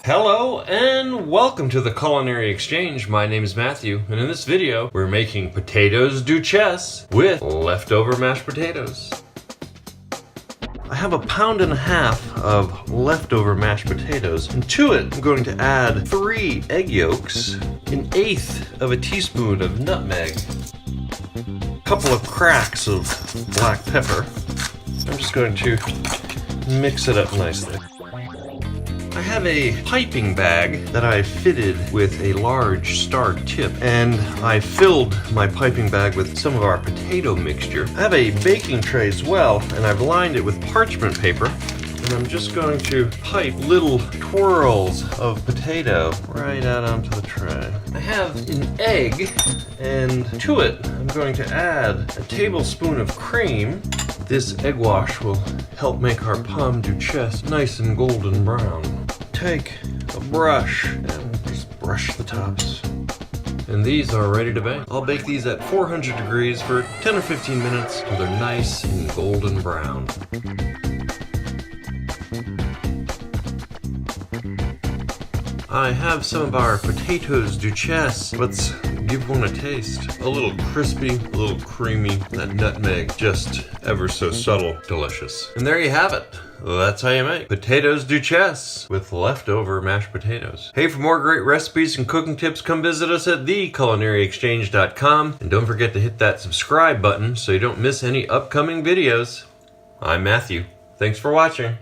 Hello and welcome to the Culinary Exchange. My name is Matthew, and in this video we're making potatoes Duchesse with leftover mashed potatoes. I have 1.5 pounds of leftover mashed potatoes, and to it I'm going to add 3 egg yolks, 1/8 of a teaspoon of nutmeg, a couple of cracks of black pepper. I'm just going to mix it up nicely. I have a piping bag that I fitted with a large star tip, and I filled my piping bag with some of our potato mixture. I have a baking tray as well, and I've lined it with parchment paper, and I'm just going to pipe little twirls of potato right out onto the tray. I have an egg, and to it I'm going to add a tablespoon of cream. This egg wash will help make our pomme duchesse nice and golden brown. Take a brush and just brush the tops. And these are ready to bake. I'll bake these at 400 degrees for 10 or 15 minutes till they're nice and golden brown. I have some of our potatoes Duchesse. Let's give one a taste. A little crispy, a little creamy, that nutmeg just ever so subtle, delicious. And there you have it. That's how you make potatoes Duchesse with leftover mashed potatoes. Hey, for more great recipes and cooking tips, come visit us at theculinaryexchange.com. And don't forget to hit that subscribe button so you don't miss any upcoming videos. I'm Matthew. Thanks for watching.